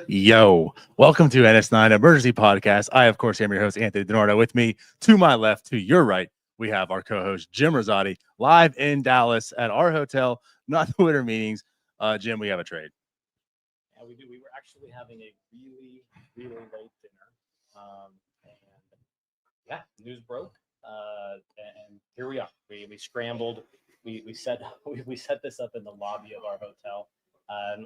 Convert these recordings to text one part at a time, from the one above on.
Yo. Welcome to NS9 Emergency Podcast. I, of course, am your host, Anthony DiNardo. With me, to my left, to your right, we have our co-host, Jim Rosati, live in Dallas at our hotel, not the Winter Meetings. Jim, we have a trade. Yeah, we do. We were actually having a really late dinner. News broke. And here we are. We scrambled. We set this up in the lobby of our hotel.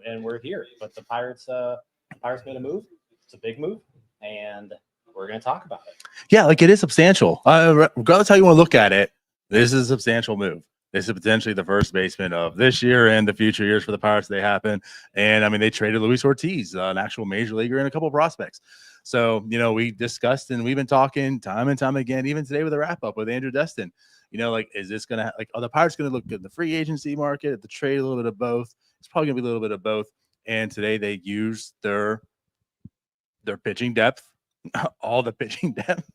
And we're here, but the Pirates made a move. It's a big move, and we're going to talk about it. Yeah, like it is substantial. Regardless how you want to look at it, this is a substantial move. This is potentially the first baseman of this year and the future years for the Pirates. They happen, and I mean they traded Luis Ortiz, an actual major leaguer, and a couple of prospects. So we discussed and we've been talking time and time again, even today with a wrap up with Andrew Destin. Is this going to are the Pirates going to look at the free agency market, at the trade, a little bit of both? It's probably going to be a little bit of both. And today they used their pitching depth, all the pitching depth,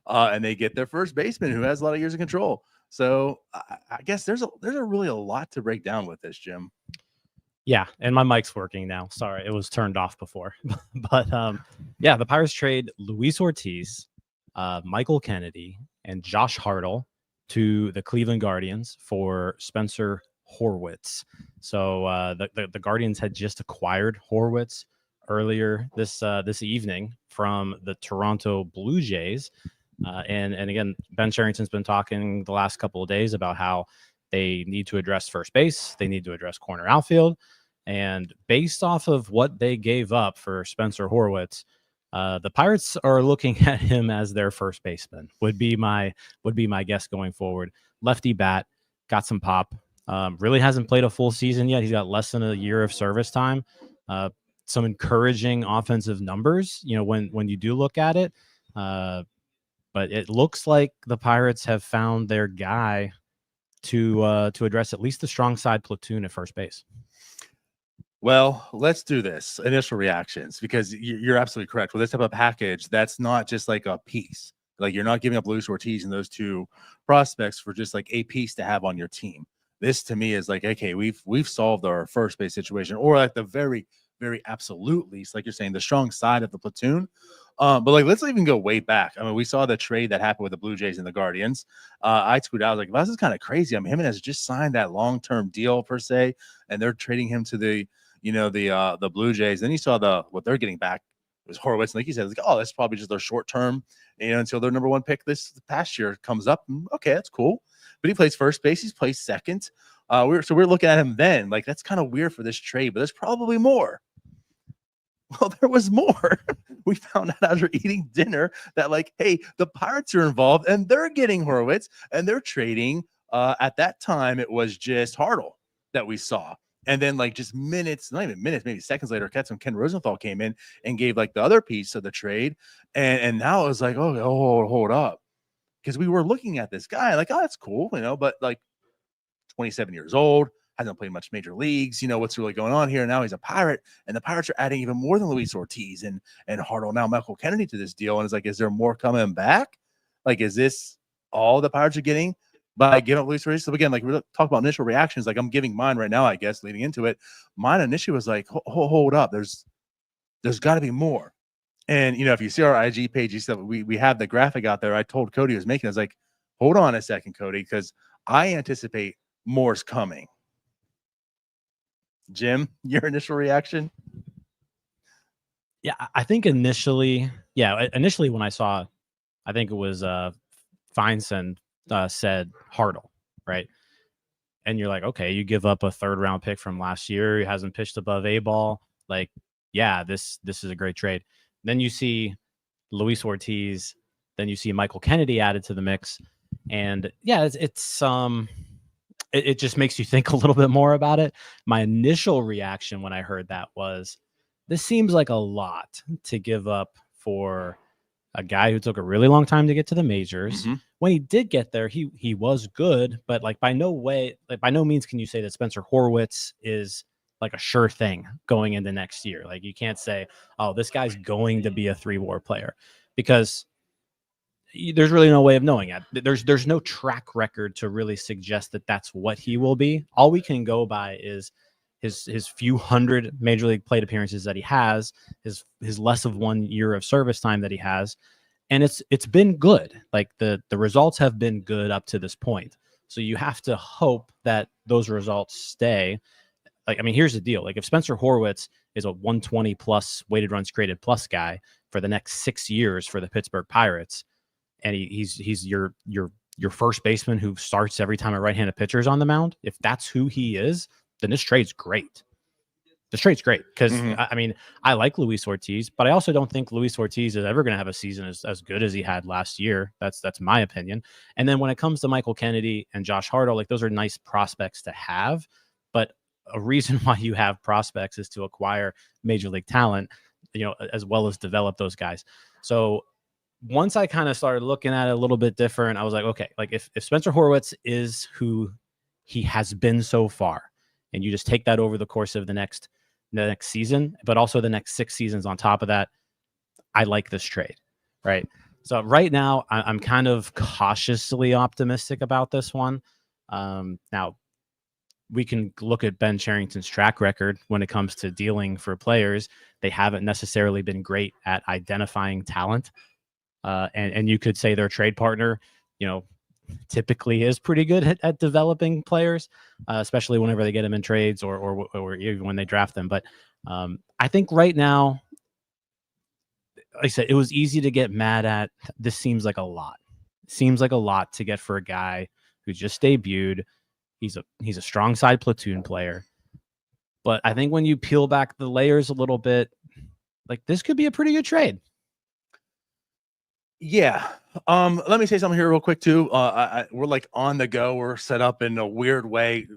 and they get their first baseman who has a lot of years of control. So I guess there's really a lot to break down with this, Jim. Yeah, and my mic's working now. Sorry, it was turned off before. But the Pirates trade Luis Ortiz, Michael Kennedy, and Josh Hartle to the Cleveland Guardians for Spencer Horwitz. So the Guardians had just acquired Horwitz earlier this evening from the Toronto Blue Jays. And again, Ben Cherington's been talking the last couple of days about how they need to address first base. They need to address corner outfield. And based off of what they gave up for Spencer Horwitz, the Pirates are looking at him as their first baseman, would be my guess going forward. Lefty bat, got some pop. Really hasn't played a full season yet. He's got less than a year of service time. Some encouraging offensive numbers, when you do look at it. But it looks like the Pirates have found their guy to address at least the strong side platoon at first base. Well, let's do this. Initial reactions, because you're absolutely correct. With this type of package, that's not just like a piece. Like you're not giving up Luis Ortiz and those two prospects for just like a piece to have on your team. This to me is like, okay, we've solved our first base situation, or at the very, very absolute least, like you're saying, the strong side of the platoon. But like, let's even go way back. I mean, we saw the trade that happened with the Blue Jays and the Guardians. I tweeted out, I was like, well, this is kind of crazy. I mean, Jimenez just signed that long-term deal per se, and they're trading him to the Blue Jays. Then you saw what they're getting back was Horwitz. And like you said, like, oh, that's probably just their short-term, until their number one pick this past year comes up. Okay, that's cool. But he plays first base. He's plays second. We're looking at him then. Like, that's kind of weird for this trade, but there's probably more. Well, there was more. We found out after eating dinner that, like, hey, the Pirates are involved and they're getting Horwitz and they're trading. At that time, it was just Hartle that we saw. And then, like, just minutes, not even minutes, maybe seconds later, Ken Rosenthal came in and gave, like, the other piece of the trade. And now it was like, oh, hold up. Because we were looking at this guy like, oh, that's cool, but like 27 years old, hasn't played much major leagues, what's really going on here. Now he's a Pirate, and the Pirates are adding even more than Luis Ortiz and Hartle, now Michael Kennedy to this deal. And it's like, is there more coming back? Like, is this all the Pirates are getting by giving up Luis Ortiz? So again, like we're talking about initial reactions, like I'm giving mine right now, I guess, leading into it. Mine initially was like, hold up, there's got to be more. And, if you see our IG page, you see we have the graphic out there. I told Cody was making, I was like, hold on a second, Cody, because I anticipate more's coming. Jim, your initial reaction? Yeah, I think initially when I saw, I think it was Feinstein said Hartle, right? And you're like, okay, you give up a third-round pick from last year. He hasn't pitched above A ball. Like, yeah, this is a great trade. Then you see Luis Ortiz. Then you see Michael Kennedy added to the mix. And yeah, it just makes you think a little bit more about it. My initial reaction when I heard that was, this seems like a lot to give up for a guy who took a really long time to get to the majors. Mm-hmm. When he did get there, he was good, but like by no means can you say that Spencer Horwitz is like a sure thing going into next year. Like you can't say, oh, this guy's going to be a 3-WAR player, because there's really no way of knowing it. There's no track record to really suggest that that's what he will be. All we can go by is his few hundred major league plate appearances that he has, his less of 1 year of service time that he has, and it's been good. Like the results have been good up to this point. So you have to hope that those results stay. Like, I mean, here's the deal. Like if Spencer Horwitz is a 120 plus weighted runs created plus guy for the next 6 years for the Pittsburgh Pirates, and he's your first baseman who starts every time a right-handed pitcher is on the mound, if that's who he is, then this trade's great. This trade's great because I mean, I like Luis Ortiz, but I also don't think Luis Ortiz is ever going to have a season as good as he had last year. That's my opinion. And then when it comes to Michael Kennedy and Josh Hartle, like those are nice prospects to have, but a reason why you have prospects is to acquire major league talent, as well as develop those guys. So once I kind of started looking at it a little bit different, I was like, okay, like if Spencer Horwitz is who he has been so far, and you just take that over the course of the next season, but also the next 6 seasons on top of that, I like this trade, right? So right now, I'm kind of cautiously optimistic about this one. Now, we can look at Ben Cherington's track record when it comes to dealing for players. They haven't necessarily been great at identifying talent. And you could say their trade partner, typically is pretty good at developing players, especially whenever they get them in trades or even when they draft them. But I think right now, like I said, it was easy to get mad at. This seems like a lot. Seems like a lot to get for a guy who just debuted. He's a strong side platoon player. But I think when you peel back the layers a little bit, like this could be a pretty good trade. Yeah. Let me say something here real quick too. We're like on the go. We're set up in a weird way.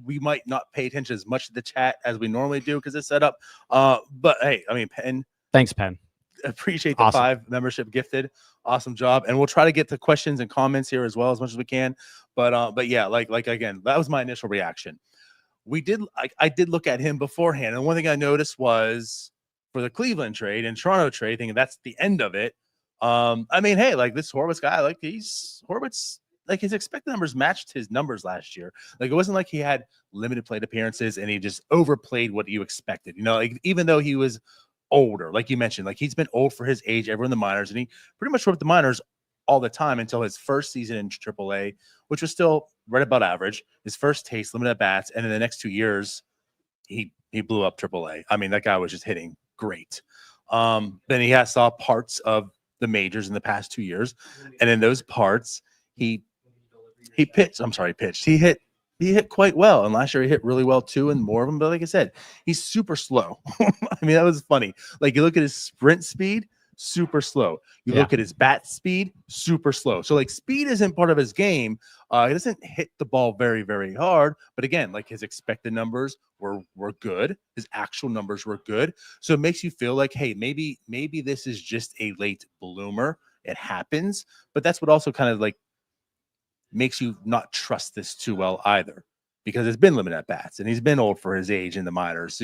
We might not pay attention as much to the chat as we normally do because it's set up. But hey, I mean, Penn. Thanks, Penn. Appreciate the Awesome. 5 membership gifted. Awesome job. And we'll try to get to questions and comments here as well as much as we can. But yeah, like again, that was my initial reaction. I did look at him beforehand, and one thing I noticed was for the Cleveland trade and Toronto trade, thinking that's the end of it. I mean, hey, like this Horwitz guy, like Horwitz, like his expected numbers matched his numbers last year. Like it wasn't like he had limited plate appearances and he just overplayed what you expected. Like even though he was older, like you mentioned, like he's been old for his age ever in the minors, and he pretty much worked the minors all the time until his first season in AAA, which was still right about average. His first taste, limited at bats, and in the next 2 years, he blew up AAA. I mean, that guy was just hitting great. Then he saw parts of the majors in the past 2 years, and in those parts, he pitched. He hit quite well, and last year he hit really well too, and more of them. But like I said, he's super slow. I mean, that was funny. Like you look at his sprint speed, super slow. You look at his bat speed, super slow. So like speed isn't part of his game. He doesn't hit the ball very, very hard. But again, like his expected numbers were good. His actual numbers were good. So it makes you feel like, hey, maybe this is just a late bloomer. It happens. But that's what also kind of like makes you not trust this too well either, because it's been limited at bats and he's been old for his age in the minors,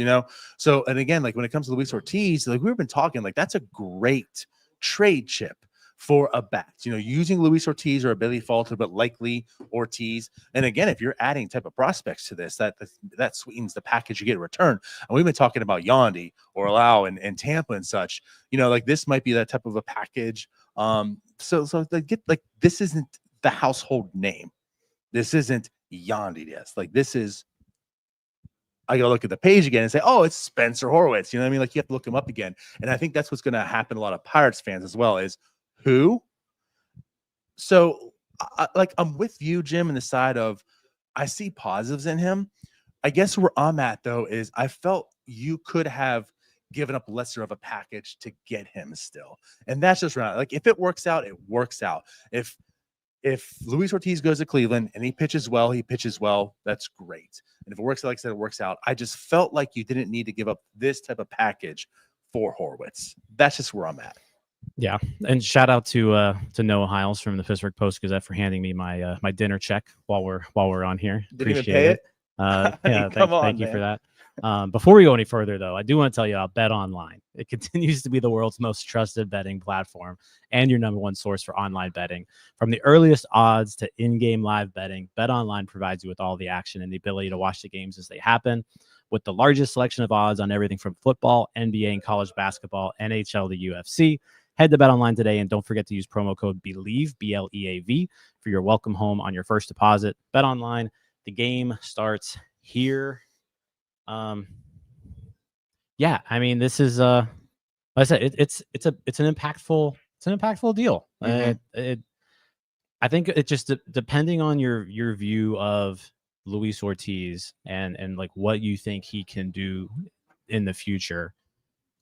So, and again, like when it comes to Luis Ortiz, like we've been talking, like that's a great trade chip for a bat, using Luis Ortiz or a Billy Falter, but likely Ortiz. And again, if you're adding type of prospects to this, that sweetens the package you get in return. And we've been talking about Yandy or Lau and Tampa and such, like this might be that type of a package. So this isn't the household name. This isn't Yandy. Yes, like this is. I gotta look at the page again and say, "Oh, it's Spencer Horwitz." You know what I mean? Like you have to look him up again, and I think that's what's going to happen. A lot of Pirates fans as well is who. So, I'm with you, Jim, in the side of I see positives in him. I guess where I'm at though is I felt you could have given up lesser of a package to get him still, and that's just right. Like if it works out, it works out. If if Luis Ortiz goes to Cleveland and he pitches well, that's great. And if it works out, like I said, it works out. I just felt like you didn't need to give up this type of package for Horwitz. That's just where I'm at. Yeah, and shout out to Noah Hiles from the Pittsburgh Post-Gazette for handing me my my dinner check while we're on here. Didn't even pay it. Yeah, thank you for that. Before we go any further, though, I do want to tell you about Bet Online. It continues to be the world's most trusted betting platform and your number one source for online betting. From the earliest odds to in-game live betting, Bet Online provides you with all the action and the ability to watch the games as they happen. With the largest selection of odds on everything from football, NBA, and college basketball, NHL to UFC. Head to Bet Online today and don't forget to use promo code BELIEVE, BLEAV, for your welcome home on your first deposit. Bet Online, the game starts here. Yeah, I mean, this is like I said, it's an impactful deal. Mm-hmm. I think it just depending on your view of Luis Ortiz and like what you think he can do in the future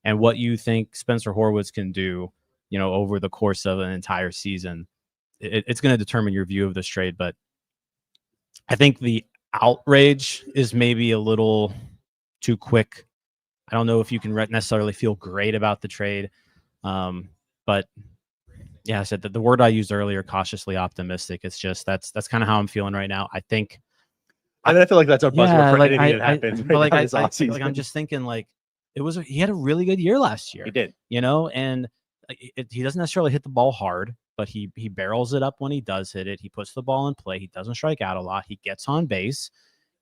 and what you think Spencer Horwitz can do, over the course of an entire season, it's going to determine your view of this trade. But I think the outrage is maybe a little too quick. I don't know if you can necessarily feel great about the trade. But yeah, I said that the word I used earlier, cautiously optimistic. It's just, that's kind of how I'm feeling right now. I think, I mean, I feel like that's our buzzword for anything that happens. I'm just thinking like he had a really good year last year. He did, and he doesn't necessarily hit the ball hard, but he barrels it up when he does hit it. He puts the ball in play. He doesn't strike out a lot. He gets on base.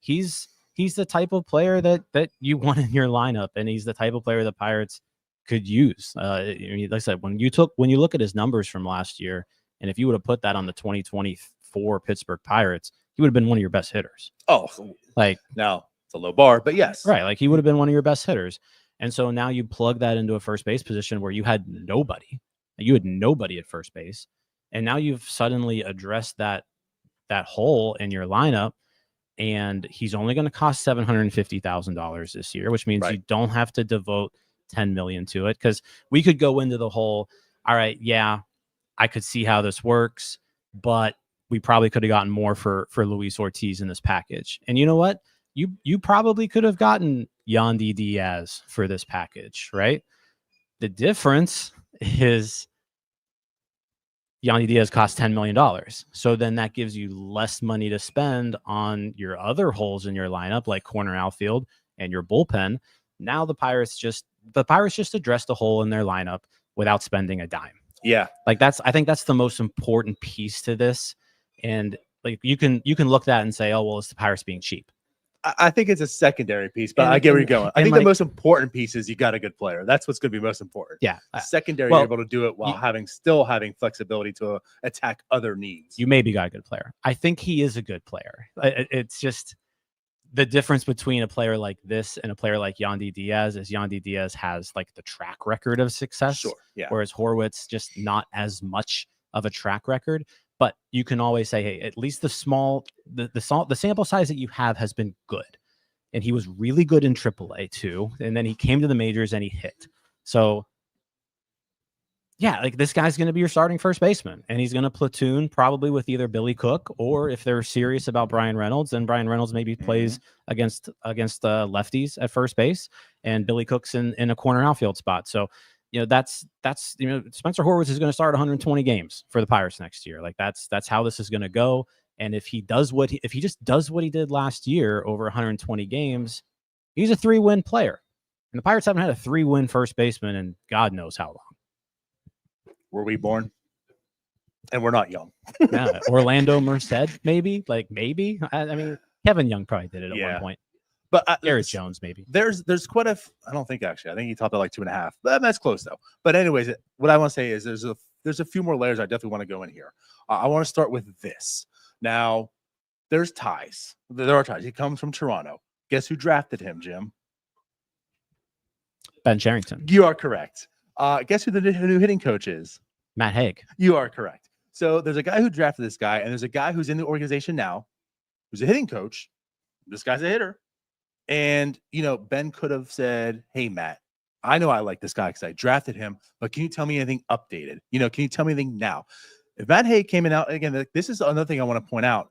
He's the type of player that you want in your lineup, and he's the type of player the Pirates could use. Like I said, when you look at his numbers from last year, and if you would have put that on the 2024 Pittsburgh Pirates, he would have been one of your best hitters. Oh, like now it's a low bar, but yes, right. Like he would have been one of your best hitters. And so now you plug that into a first base position where you had nobody. You had nobody at first base, and now you've suddenly addressed that hole in your lineup. And he's only going to cost $750,000 this year, which means you don't have to devote $10 million to it. Because we could go into the whole, all right, yeah, I could see how this works, but we probably could have gotten more for Luis Ortiz in this package. And you know what? You probably could have gotten Yandy Diaz for this package, right? The difference is Yandy Diaz costs $10 million. So then that gives you less money to spend on your other holes in your lineup, like corner outfield and your bullpen. Now the Pirates just addressed a hole in their lineup without spending a dime. Yeah. Like I think that's the most important piece to this. And like you can look at that and say, oh, well, it's the Pirates being cheap. I think it's a secondary piece, but I get where you're going. I think the most important piece is you got a good player. That's what's going to be most important. Yeah. Secondary, you're able to do it while still having flexibility to attack other needs. You maybe got a good player. I think he is a good player. It's just the difference between a player like this and a player like Yandy Diaz is Yandy Diaz has like the track record of success. Sure. Yeah. Whereas Horwitz just not as much of a track record. But you can always say, hey, at least the sample size that you have has been good. And he was really good in AAA too. And then he came to the majors and he hit. So yeah, like this guy's going to be your starting first baseman, and he's going to platoon probably with either Billy Cook, or if they're serious about Brian Reynolds, then Brian Reynolds maybe plays against lefties at first base, and Billy Cook's in a corner outfield spot. So that's Spencer Horwitz is going to start 120 games for the Pirates next year. Like that's how this is going to go. And if he just does what he did last year over 120 games, he's a 3-win player. And the Pirates haven't had a 3-win first baseman in God knows how long. Were we born? And we're not young. Yeah, Orlando Merced, maybe. Maybe. I mean, Kevin Young probably did it at one point. But Garrett Jones, maybe. There's quite I don't think actually. I think he topped at like 2.5. But that's close though. But anyways, what I want to say is there's a few more layers I definitely want to go in here. I want to start with this. Now, there's ties. There are ties. He comes from Toronto. Guess who drafted him, Jim? Ben Cherington. You are correct. Guess who the new hitting coach is? Matt Haig. You are correct. So there's a guy who drafted this guy, and there's a guy who's in the organization now who's a hitting coach. This guy's a hitter. And, Ben could have said, hey, Matt, I know I like this guy because I drafted him, but can you tell me anything updated? Can you tell me anything now? If Matt Haig came in out again, this is another thing I want to point out.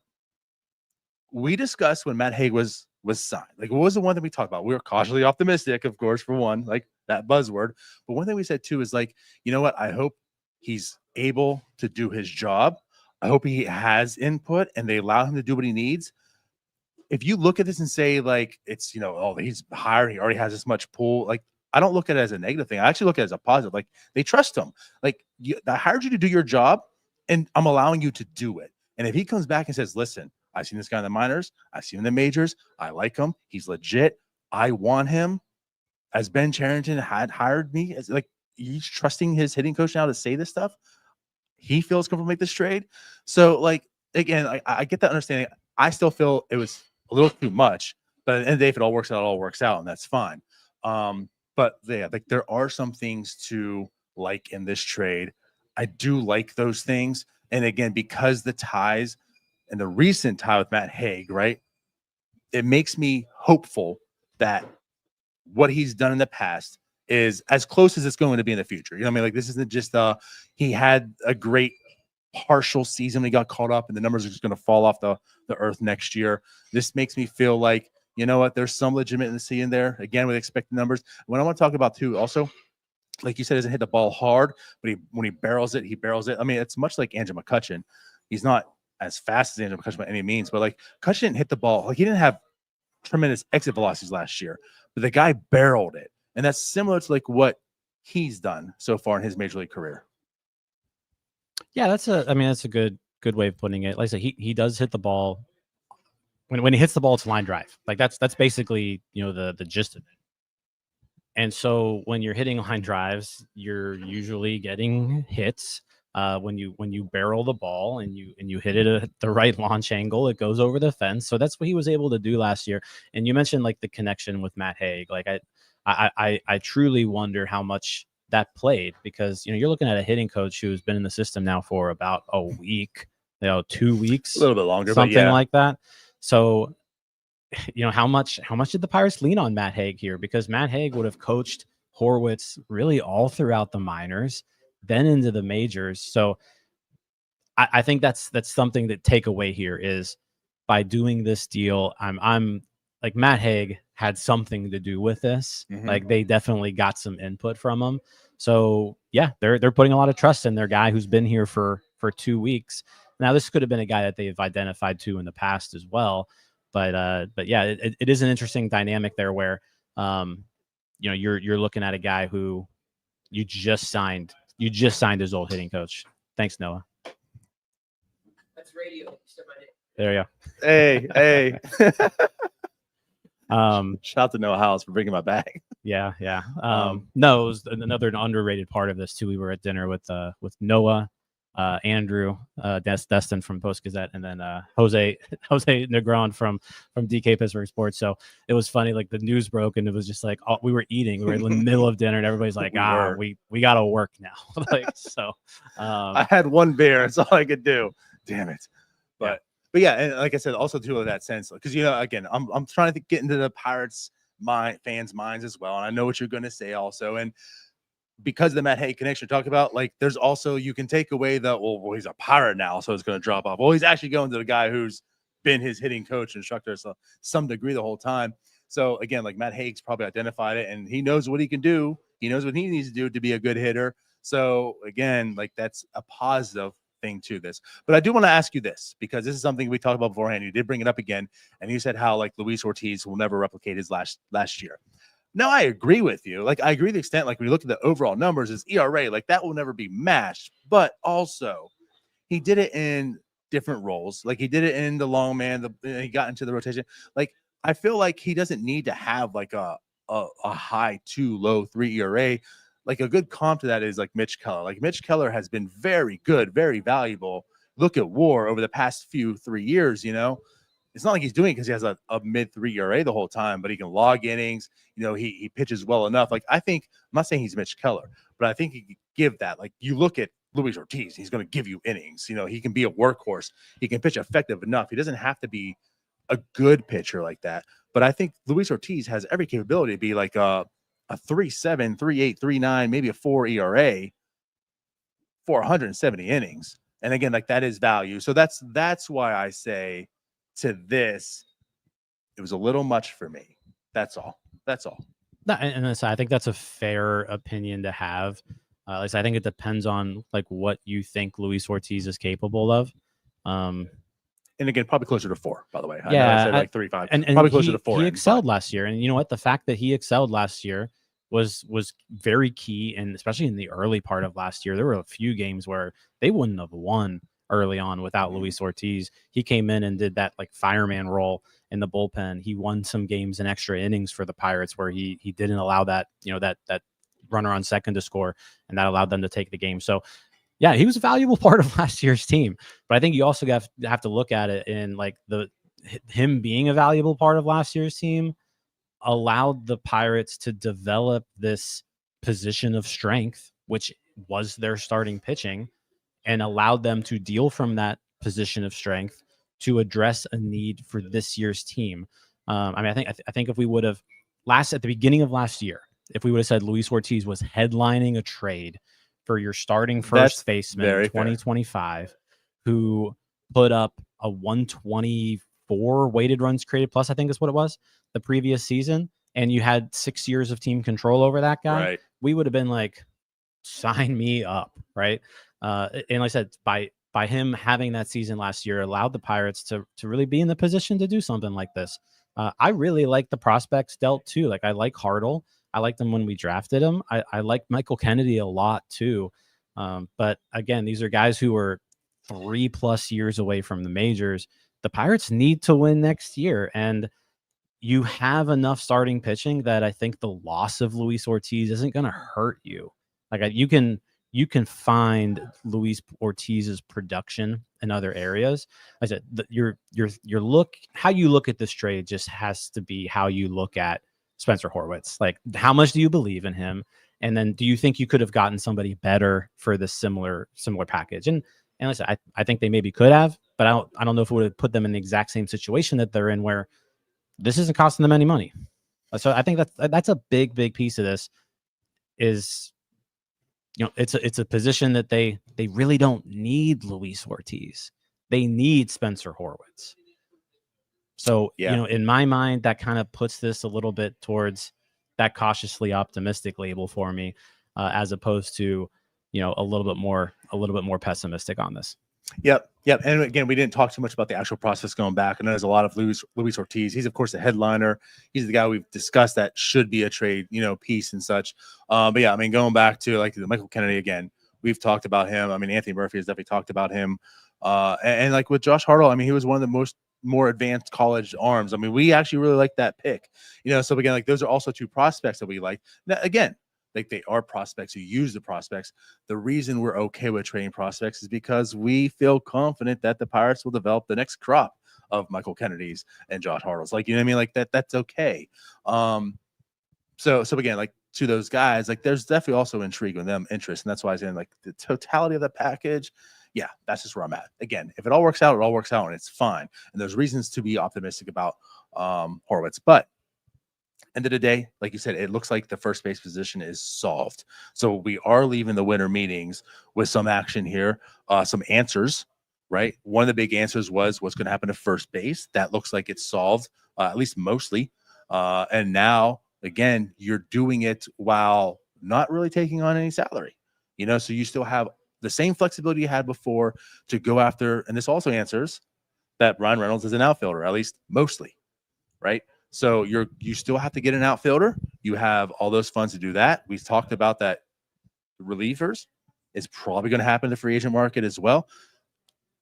We discussed when Matt Haig was signed. Like, what was the one that we talked about? We were cautiously optimistic, of course, for one, like that buzzword. But one thing we said too is like, you know what? I hope he's able to do his job. I hope he has input and they allow him to do what he needs. If you look at this and say like it's, you know, oh, he's hired, he already has this much pull, like I don't look at it as a negative thing. I actually look at it as a positive. Like they trust him. Like I hired you to do your job and I'm allowing you to do it. And if he comes back and says, listen, I've seen this guy in the minors, I've seen him in the majors, I like him, he's legit, I want him, as Ben Cherington had hired me, as like he's trusting his hitting coach now to say this stuff, he feels comfortable to make this trade. So like again, I get that understanding. I still feel it was a little too much, but at the end of the day, if it all works out, it all works out, and that's fine. But yeah, like there are some things to like in this trade. I do like those things. And again, because the ties and the recent tie with Matt Haig, right? It makes me hopeful that what he's done in the past is as close as it's going to be in the future. You know what I mean? Like this isn't just he had a great partial season when he got caught up and the numbers are just going to fall off the earth next year. This makes me feel like, you know what, there's some legitimacy in there, again, with expected numbers. What I want to talk about too, also, like you said, doesn't hit the ball hard, but when he barrels it, he barrels it. I mean, it's much like Andrew McCutchen. He's not as fast as Andrew McCutchen by any means, but like McCutchen didn't hit the ball. Like he didn't have tremendous exit velocities last year, but the guy barreled it. And that's similar to like what he's done so far in his major league career. Yeah, that's a good way of putting it. Like I said, he does hit the ball. When he hits the ball, it's line drive. Like that's basically, you know, the gist of it. And so when you're hitting line drives, you're usually getting hits. When you barrel the ball and you hit it at the right launch angle, it goes over the fence. So that's what he was able to do last year. And you mentioned like the connection with Matt Haig. Like I truly wonder how much that played, because you know you're looking at a hitting coach who's been in the system now for about a week, 2 weeks, a little bit longer, something like that. So you know, how much did the Pirates lean on Matt Haig here? Because Matt Haig would have coached Horwitz really all throughout the minors, then into the majors. So I think that's something that take away here is by doing this deal, I'm like Matt Haig had something to do with this. Mm-hmm. Like they definitely got some input from him. So yeah, they're putting a lot of trust in their guy who's been here for 2 weeks. Now this could have been a guy that they've identified to in the past as well. But yeah, it is an interesting dynamic there where, you know, you're looking at a guy who you just signed his old hitting coach. Thanks, Noah. That's radio. There you go. Hey. Shout out to Noah House for bringing my bag. Yeah. No, it was another underrated part of this too. We were at dinner with Noah, Andrew, Destin from Post Gazette, and then Jose Negron from DK Pittsburgh Sports. So it was funny, like the news broke and it was just like we were eating, we were in the middle of dinner and everybody's like, we gotta work now. Like so I had one beer, that's all I could do. Damn it. But yeah, and like I said, also too in that sense, because you know, again, I'm trying to get into the Pirates fans' minds as well, and I know what you're gonna say also, and because of the Matt Haig connection you're talking about, like there's also, you can take away the, well, he's a Pirate now, so it's going to drop off. Well, he's actually going to the guy who's been his hitting coach and instructor to some degree the whole time. So again, like Matt Haig's probably identified it and he knows what he can do. He knows what he needs to do to be a good hitter. So again, like that's a positive thing to this. But I do want to ask you this, because this is something we talked about beforehand. You did bring it up again, and you said how like Luis Ortiz will never replicate his last year. No, I agree with you. Like, I agree to the extent, like, when you look at the overall numbers, his ERA, like, that will never be matched. But also, he did it in different roles. Like, he did it in the long man. He got into the rotation. Like, I feel like he doesn't need to have, like, a high 2, low 3 ERA. Like, a good comp to that is, like, Mitch Keller. Like, Mitch Keller has been very good, very valuable. Look at WAR over the past 3 years, you know. It's not like he's doing it because he has a mid-3 ERA the whole time, but he can log innings. You know, he pitches well enough. Like, I think, I'm not saying he's Mitch Keller, but I think he could give that. Like, you look at Luis Ortiz, he's going to give you innings. You know, he can be a workhorse. He can pitch effective enough. He doesn't have to be a good pitcher like that. But I think Luis Ortiz has every capability to be like a 3.7, 3.8, 3.9, maybe a 4 ERA for 170 innings. And again, like that is value. So that's why I say to this, it was a little much for me. That's all. No, and I think that's a fair opinion to have. At least I think it depends on like what you think Luis Ortiz is capable of. And again, probably closer to 4, by the way. I know I Yeah, said like 3.5. and Probably closer to 4. He excelled last year, and you know what? The fact that he excelled last year was very key, and especially in the early part of last year, there were a few games where they wouldn't have won early on without Luis Ortiz. He came in and did that like fireman role in the bullpen. He won some games in extra innings for the Pirates where he didn't allow that, you know, that runner on second to score, and that allowed them to take the game. So yeah, he was a valuable part of last year's team. But I think you also have to look at it in like him being a valuable part of last year's team allowed the Pirates to develop this position of strength, which was their starting pitching, and allowed them to deal from that position of strength to address a need for this year's team. I mean, I think if we would have at the beginning of last year, if we would have said Luis Ortiz was headlining a trade for your starting first baseman in 2025, who put up a 124 weighted runs created plus, I think is what it was, the previous season, and you had 6 years of team control over that guy, right, we would have been like, sign me up, right? And like I said, by him having that season last year allowed the Pirates to really be in the position to do something like this. I really like the prospects dealt too. Like I like Hartle. I liked him when we drafted him. I like Michael Kennedy a lot too. But again, these are guys who are 3+ years away from the majors. The Pirates need to win next year. And you have enough starting pitching that I think the loss of Luis Ortiz isn't going to hurt you. Like you can find Luis Ortiz's production in other areas. I said how you look at this trade just has to be how you look at Spencer Horwitz. Like, how much do you believe in him? And then do you think you could have gotten somebody better for the similar package? And listen, I think they maybe could have, but I don't know if it would have put them in the exact same situation that they're in, where this isn't costing them any money. So I think that's a big piece of this. Is, you know, it's a position that they really don't need Luis Ortiz. They need Spencer Horwitz. So, yeah, you know, in my mind, that kind of puts this a little bit towards that cautiously optimistic label for me, as opposed to, you know, a little bit more pessimistic on this. Yep. And again, we didn't talk too much about the actual process going back. I know there's a lot of Luis Ortiz. He's of course the headliner. He's the guy we've discussed that should be a trade, you know, piece and such. But yeah, I mean, going back to like the Michael Kennedy again, we've talked about him. I mean, Anthony Murphy has definitely talked about him. And like with Josh Hartle, I mean, he was one of the more advanced college arms. I mean, we actually really like that pick, you know. So again, like those are also 2 prospects that we like. Now, again, like they are prospects who use the prospects. The reason we're okay with trading prospects is because we feel confident that the Pirates will develop the next crop of Michael Kennedys and Josh Hartles. Like, you know what I mean? Like that's okay. So again, like to those guys, like there's definitely also intrigue in them, interest. And that's why I say like the totality of the package. Yeah, that's just where I'm at. Again, if it all works out, it all works out and it's fine. And there's reasons to be optimistic about Horwitz. But end of the day, like you said, it looks like the first base position is solved. So we are leaving the winter meetings with some action here, some answers, right? One of the big answers was what's going to happen to first base. That looks like it's solved, at least mostly. And now, again, you're doing it while not really taking on any salary, you know, so you still have the same flexibility you had before to go after. And this also answers that Ryan Reynolds is an outfielder, at least mostly, right? So you still have to get an outfielder. You have all those funds to do that. We talked about that. Relievers is probably going to happen in the free agent market as well.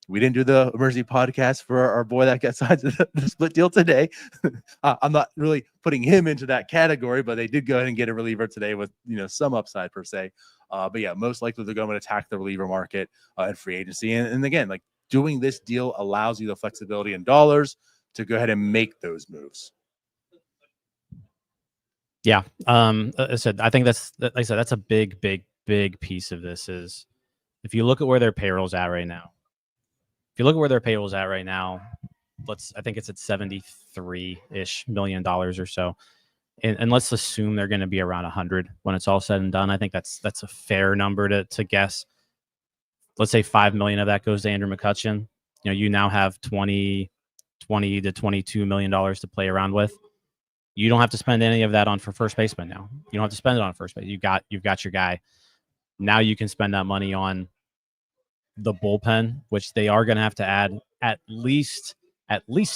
We didn't do the emergency podcast for our boy that got signed to the split deal today. I'm not really putting him into that category, but they did go ahead and get a reliever today with, you know, some upside per se. But yeah, most likely they're going to attack the reliever market and free agency. And again, like doing this deal allows you the flexibility in dollars to go ahead and make those moves. Yeah. I said, I think that's a big piece of this. Is if you look at where their payroll's at right now, I think it's at $73-ish million or so. And let's assume they're going to be around 100 when it's all said and done. I think that's a fair number to guess. let's say $5 million of that goes to Andrew McCutchen. You now have $20 to $22 million to play around with. You don't have to spend any of that on for first baseman now. You don't have to spend it on first base. You've got your guy. Now you can spend that money on the bullpen, which they are going to have to add at least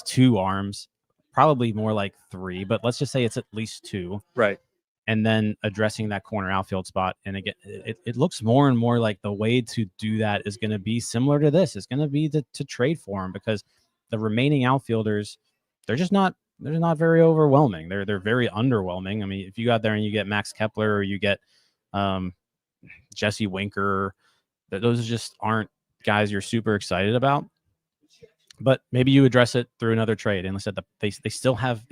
2 arms, probably more like 3, but let's just say it's at least 2. Right. And then addressing that corner outfield spot. And again, it looks more and more like the way to do that is going to be similar to this. It's going to be to trade for him, because the remaining outfielders, they're not very overwhelming. They're very underwhelming. I mean, if you go out there and you get Max Kepler or you get Jesse Winker, those just aren't guys you're super excited about. But maybe you address it through another trade. And said they still have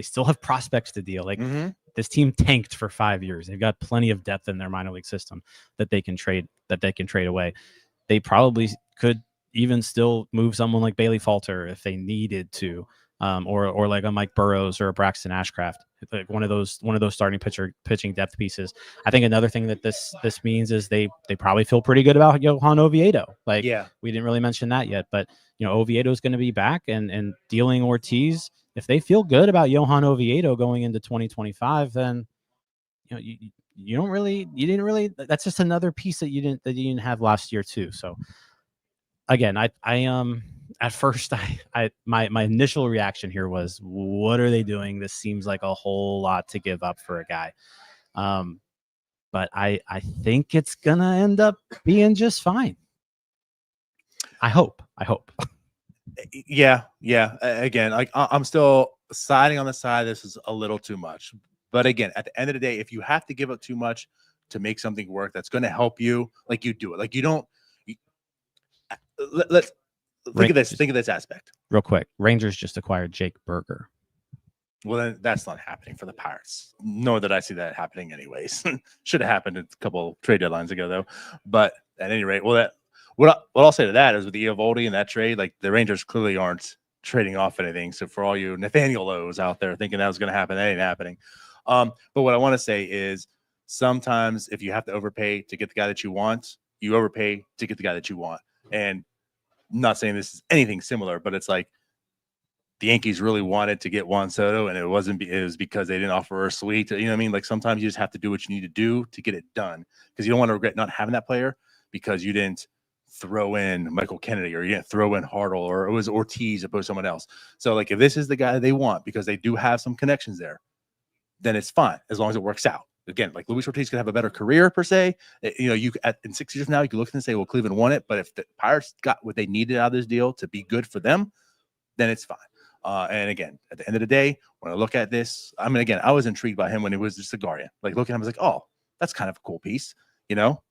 prospects to deal. Like this team tanked for 5 years. They've got plenty of depth in their minor league system that they can trade away. They probably could even still move someone like Bailey Falter if they needed to, or like a Mike Burrows or a Braxton Ashcraft, like one of those starting pitching depth pieces. I think another thing that this means is they probably feel pretty good about Johan Oviedo. Like, we didn't really mention that yet, but Oviedo is going to be back, and dealing Ortiz. If they feel good about Johan Oviedo going into 2025, then you didn't really. That's just another piece that you didn't have last year too. So again, I at first my initial reaction here was, what are they doing? This seems like a whole lot to give up for a guy. But I think it's gonna end up being just fine. I hope. Yeah. Again, like I'm still siding on the side. This is a little too much. But again, at the end of the day, if you have to give up too much to make something work that's going to help you, like, you do it. Like, you don't. Let's think of this. Think of this aspect real quick. Rangers just acquired Jake Berger. Well, then that's not happening for the Pirates. Nor that I see that happening anyways. Should have happened a couple trade deadlines ago, though. But at any rate, what I'll say to that is, with the Eovaldi and that trade, like, the Rangers clearly aren't trading off anything. So for all you Nathaniel O's out there thinking that was going to happen, that ain't happening. But what I want to say is, sometimes if you have to overpay to get the guy that you want, you overpay to get the guy that you want. And I'm not saying this is anything similar, but it's like the Yankees really wanted to get Juan Soto, and it was because they didn't offer a suite. You know what I mean? Like, sometimes you just have to do what you need to do to get it done, because you don't want to regret not having that player because you didn't throw in Michael Kennedy, or you didn't throw in Hartle, or it was Ortiz opposed to someone else. So, like, if this is the guy they want because they do have some connections there, then it's fine as long as it works out. Again, like, Luis Ortiz could have a better career per se. In 6 years from now, you can look and say, well, Cleveland won it. But if the Pirates got what they needed out of this deal to be good for them, then it's fine. And again, at the end of the day, when I look at this, I mean, again, I was intrigued by him when it was just a Guardian. Like, looking at him, I was like, oh, that's kind of a cool piece. Now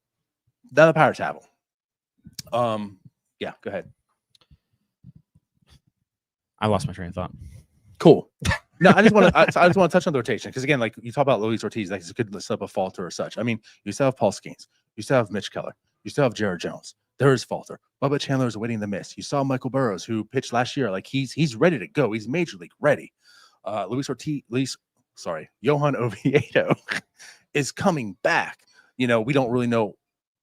the Pirates have him. Yeah, go ahead. I lost my train of thought. Cool. No, I just want to touch on the rotation, because again, like, you talk about Luis Ortiz, like, it could slip a Falter or such. I mean, you still have Paul Skeens, you still have Mitch Keller, you still have Jared Jones. There is Falter. Bubba Chandler is waiting to miss. You saw Michael Burrows, who pitched last year. Like, he's ready to go. He's major league ready. Johan Oviedo is coming back. We don't really know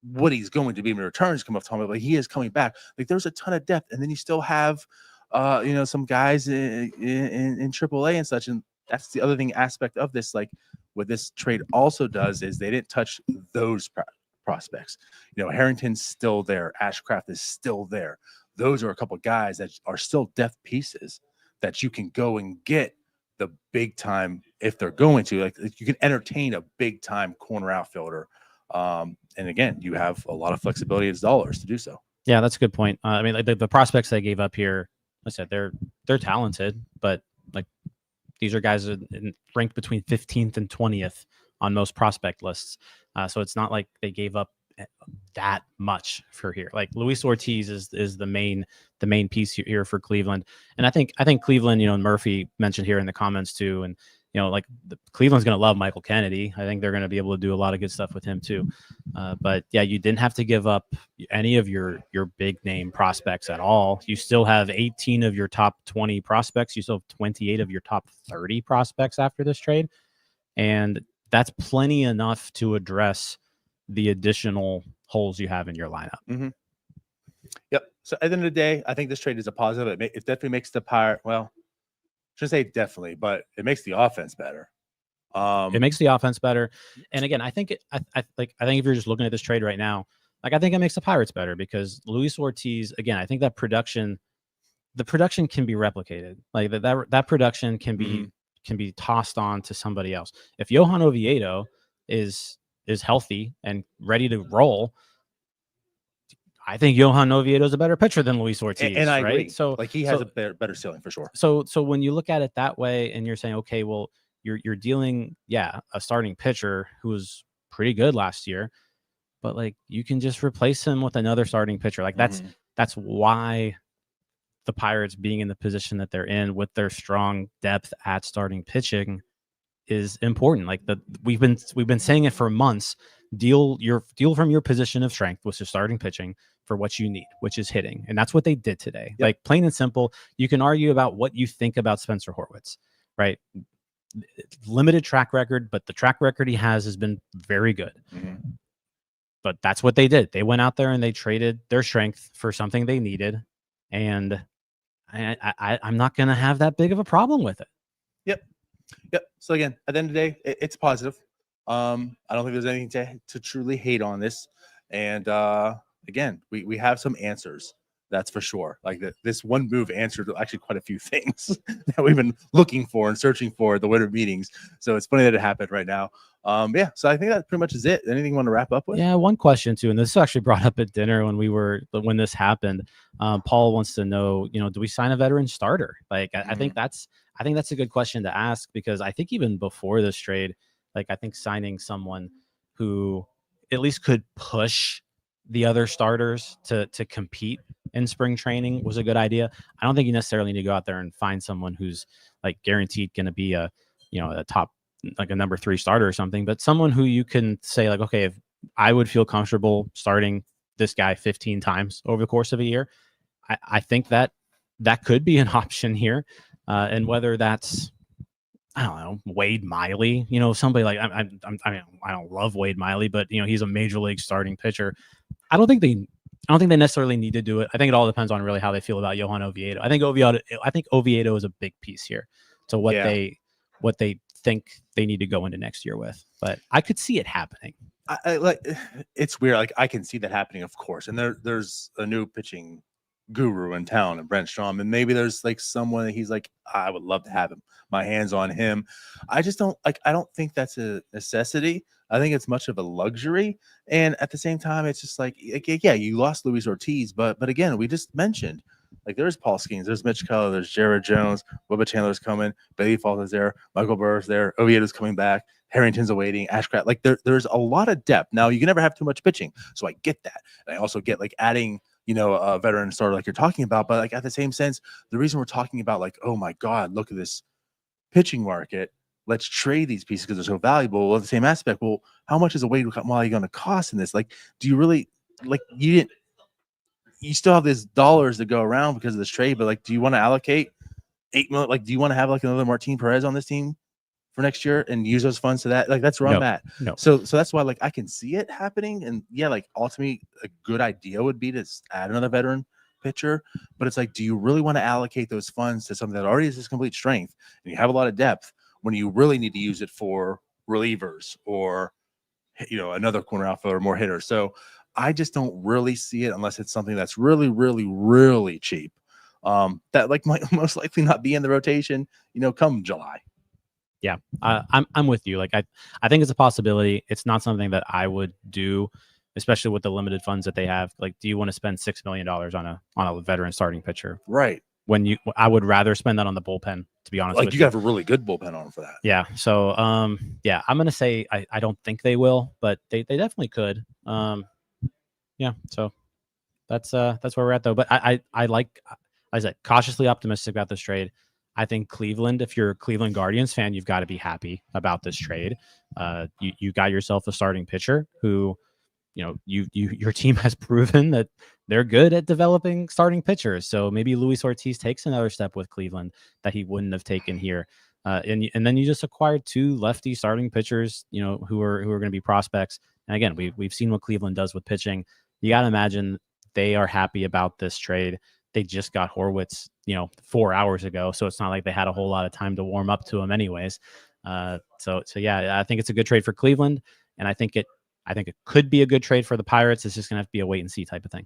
what he's going to be when returns come off time, but he is coming back. Like, there's a ton of depth, and then you still have some guys in AAA and such. And that's the other aspect of this. Like, what this trade also does is they didn't touch those prospects. Harrington's still there. Ashcraft is still there. Those are a couple of guys that are still depth pieces that you can go and get the big time if they're going to. Like, you can entertain a big time corner outfielder. And again, you have a lot of flexibility as dollars to do so. Yeah, that's a good point. I mean, like, the prospects they gave up here, like I said, they're talented, but like, these are guys ranked between 15th and 20th on most prospect lists. So it's not like they gave up that much for here. Like, Luis Ortiz is the main piece here for Cleveland. And I think Cleveland, Murphy mentioned here in the comments too. And, like, Cleveland's going to love Michael Kennedy. I think they're going to be able to do a lot of good stuff with him too. But yeah, you didn't have to give up any of your big name prospects at all. You still have 18 of your top 20 prospects. You still have 28 of your top 30 prospects after this trade. And that's plenty enough to address the additional holes you have in your lineup. Mm-hmm. Yep. So at the end of the day, I think this trade is a positive. It definitely makes the Pirate. Well, shouldn't say definitely, but it makes the offense better. It makes the offense better. And again, I think I think if you're just looking at this trade right now, like I think it makes the Pirates better because Luis Ortiz, again, I think that the production can be replicated. Like that production can be tossed on to somebody else. If Johan Oviedo is healthy and ready to roll, I think Johan Oviedo is a better pitcher than Luis Ortiz. And I right? agree. So like he has a better ceiling for sure. So when you look at it that way and you're saying, okay, well, you're dealing, a starting pitcher who was pretty good last year, but like you can just replace him with another starting pitcher. Like that's why the Pirates being in the position that they're in with their strong depth at starting pitching is important. Like we've been saying it for months. Deal from your position of strength, which is starting pitching, for what you need, which is hitting. And that's what they did today. Yep. Like plain and simple. You can argue about what you think about Spencer Horwitz, right? Limited track record, but the track record he has been very good. But that's what they did. They went out there and they traded their strength for something they needed. And I'm not going to have that big of a problem with it. Yep. So again, at the end of the day, it's positive. I don't think there's anything to truly hate on this. And again, we have some answers. That's for sure. Like this one move answered actually quite a few things that we've been looking for and searching for at the winter meetings. So it's funny that it happened right now. Yeah. So I think that pretty much is it. Anything you want to wrap up with? Yeah. One question too, and this was actually brought up at dinner when this happened. Paul wants to know, do we sign a veteran starter? Like, I think that's a good question to ask because I think even before this trade, like I think signing someone who at least could push the other starters to compete in spring training was a good idea. I don't think you necessarily need to go out there and find someone who's like guaranteed going to be a top, like a number 3 starter or something, but someone who you can say like, okay, if I would feel comfortable starting this guy 15 times over the course of a year, I think that could be an option here. And whether that's, I don't know, Wade Miley, somebody like I mean, I don't love Wade Miley, but he's a major league starting pitcher. I don't think they necessarily need to do it. I think it all depends on really how they feel about Johan Oviedo. I think Oviedo is a big piece here to what they think they need to go into next year with. But I could see it happening. I like it's weird. Like I can see that happening, of course. And there's a new pitching guru in town, and Brent Strom, and maybe there's like someone that he's like, I would love to have my hands on him. I just don't think that's a necessity. I think it's much of a luxury. And at the same time, it's just like yeah, you lost Luis Ortiz, but again, we just mentioned like there's Paul Skeens, there's Mitch Keller, there's Jared Jones, Bubba Chandler's coming, Bailey Falk is there, Michael Burr's there, Oviedo's coming back, Harrington's awaiting, Ashcraft. Like there's a lot of depth. Now you can never have too much pitching, so I get that, and I also get like adding a veteran starter like you're talking about, but like at the same sense, the reason we're talking about like, oh my God, look at this pitching market. Let's trade these pieces because they're so valuable. Well, the same aspect. Well, how much is a Wade Miley going to cost in this? Like, do you really like you still have this dollars to go around because of this trade, but like, do you want to allocate $8 million? Like, do you want to have like another Martin Perez on this team for next year and use those funds to that? Like, that's where I'm at. No. So that's why like I can see it happening. And yeah, like ultimately a good idea would be to add another veteran pitcher, but it's like, do you really want to allocate those funds to something that already has this complete strength and you have a lot of depth when you really need to use it for relievers or another corner outfielder or more hitters? So I just don't really see it unless it's something that's really, really, really cheap. That like might most likely not be in the rotation, come July. Yeah, I'm with you. Like I think it's a possibility. It's not something that I would do, especially with the limited funds that they have. Like, do you want to spend $6 million on a veteran starting pitcher? Right. I would rather spend that on the bullpen, to be honest. Like you have a really good bullpen on for that. Yeah. So yeah, I'm gonna say I don't think they will, but they definitely could. Yeah. So that's where we're at though. But I said, cautiously optimistic about this trade. I think Cleveland, if you're a Cleveland Guardians fan, you've got to be happy about this trade. You got yourself a starting pitcher who, your team has proven that they're good at developing starting pitchers. So maybe Luis Ortiz takes another step with Cleveland that he wouldn't have taken here. And then you just acquired 2 lefty starting pitchers, who are going to be prospects. And again, we've seen what Cleveland does with pitching. You got to imagine they are happy about this trade. They just got Horwitz, 4 hours ago, so it's not like they had a whole lot of time to warm up to him anyways. So yeah, I think it's a good trade for Cleveland, and I think it could be a good trade for the Pirates. It's just gonna have to be a wait and see type of thing.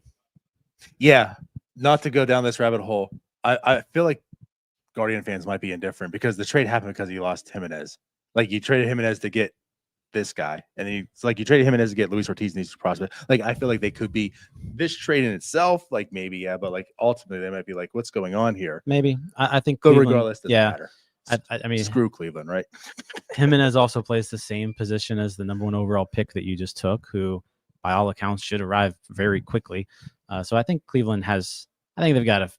Yeah, not to go down this rabbit hole. I feel like Guardian fans might be indifferent because the trade happened because he lost Jimenez. Like, you traded Jimenez to get this guy, and it's like you traded Jimenez to get Luis Ortiz and these prospects. Like, I feel like they could be this trade in itself, like maybe, yeah, but like ultimately they might be like, what's going on here? Maybe. I think But Cleveland, regardless, doesn't matter. I mean, screw Cleveland, right? Jimenez also plays the same position as the #1 overall pick that you just took, who by all accounts should arrive very quickly. So I think Cleveland they've got a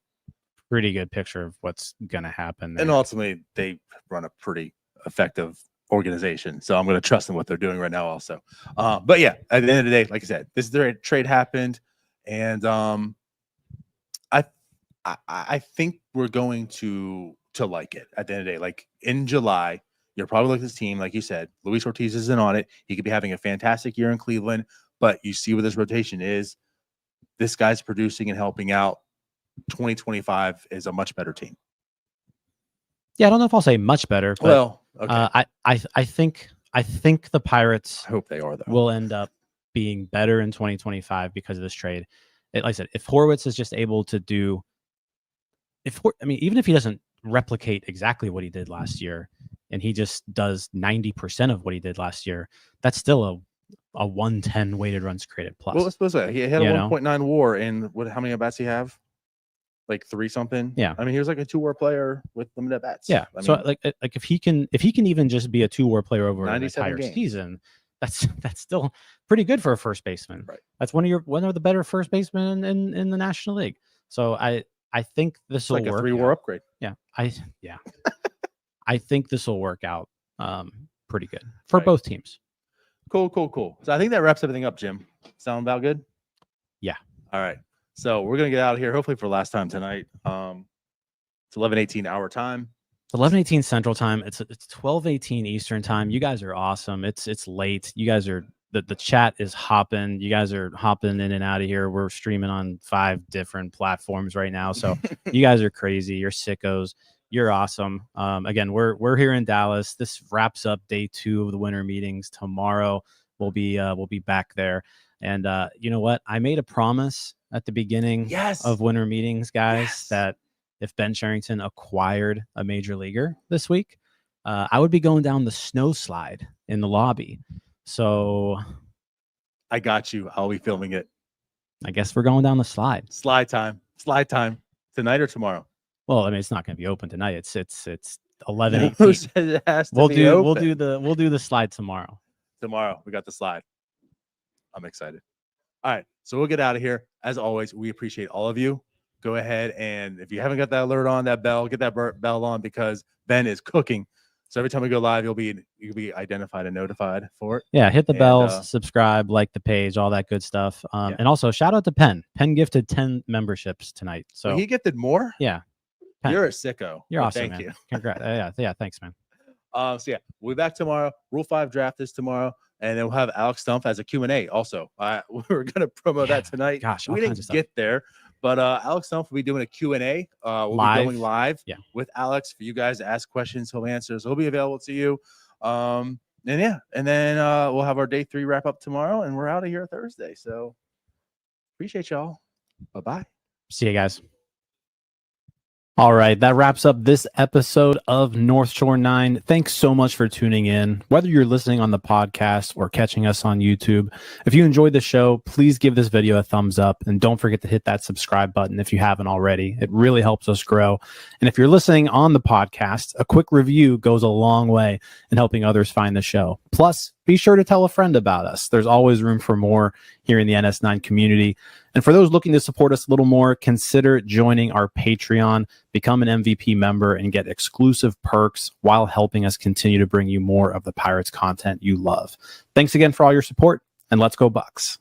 pretty good picture of what's going to happen there. And ultimately, they run a pretty effective organization, so I'm going to trust in what they're doing right now also. But yeah, at the end of the day, like I said, their trade happened, and I think we're going to like it at the end of the day. Like, in July, you're probably like this team, like you said, Luis Ortiz isn't on it. He could be having a fantastic year in Cleveland, but you see what this rotation is. This guy's producing and helping out. 2025 is a much better team. Yeah, I don't know if I'll say much better, but Well, okay. I think the Pirates I hope they are, though. will end up being better in 2025 because of this trade. Like I said, if Horwitz is just able to do, even if he doesn't replicate exactly what he did last year, and he just does 90% of what he did last year, that's still a 110 weighted runs created plus. Well, let's put it this way. He had a 1.9 WAR, and how many at bats he have? Like 3 something. Yeah. I mean, he was like a 2 WAR player with limited at bats. Yeah. I So mean, like if he can even just be a 2 WAR player over an 97 entire games. season, that's still pretty good for a first baseman. Right. That's one of the better first basemen in the National League. So I think this will like work. a 3 WAR upgrade. Yeah. I think this will work out pretty good for both teams. Cool. So I think that wraps everything up, Jim. Sound about good? Yeah. All right. So we're gonna get out of here, hopefully for last time tonight. It's 11:18 our time. 11:18 Central Time. It's 12:18 Eastern Time. You guys are awesome. It's late. You guys are the chat is hopping. You guys are hopping in and out of here. We're streaming on 5 different platforms right now. So you guys are crazy. You're sickos. You're awesome. Again, we're here in Dallas. This wraps up day 2 of the winter meetings. Tomorrow we'll be back there. And you know what? I made a promise at the beginning of winter meetings, guys, that if Ben Cherington acquired a major leaguer this week, I would be going down the snow slide in the lobby. So I got you. I'll be filming it. I guess we're going down the slide. Slide time tonight or tomorrow. Well, I mean, it's not going to be open tonight. It's 11:18. Who said it has to be open? We'll do the slide tomorrow. Tomorrow we got the slide. I'm excited. All right, so we'll get out of here. As always, we appreciate all of you. Go ahead, and if you haven't got that alert on, that bell, get that bell on, because Ben is cooking. So every time we go live, you'll be identified and notified for it. Yeah, hit the bell, subscribe, like the page, all that good stuff. And also shout out to Penn. Penn gifted 10 memberships tonight. So he gifted more. Yeah, Penn. You're a sicko. You're awesome. Thank man. you. Congrats. Yeah. Thanks, man. So yeah, we'll be back tomorrow. Rule 5 draft is tomorrow, and then we'll have Alex Stumpf as a Q&A. Also, we're gonna promo that tonight. Gosh, we didn't get there, but Alex Stumpf will be doing a Q&A. We'll be going live with Alex for you guys to ask questions. He'll answer, so he'll be available to you. And then we'll have our day 3 wrap up tomorrow, and we're out of here Thursday. So appreciate y'all. Bye. See you guys. All right, that wraps up this episode of North Shore 9. Thanks so much for tuning in. Whether you're listening on the podcast or catching us on YouTube, if you enjoyed the show, please give this video a thumbs up, and don't forget to hit that subscribe button if you haven't already. It really helps us grow. And if you're listening on the podcast, a quick review goes a long way in helping others find the show. Plus, be sure to tell a friend about us. There's always room for more here in the NS9 community. And for those looking to support us a little more, consider joining our Patreon, become an MVP member, and get exclusive perks while helping us continue to bring you more of the Pirates content you love. Thanks again for all your support, and let's go Bucks.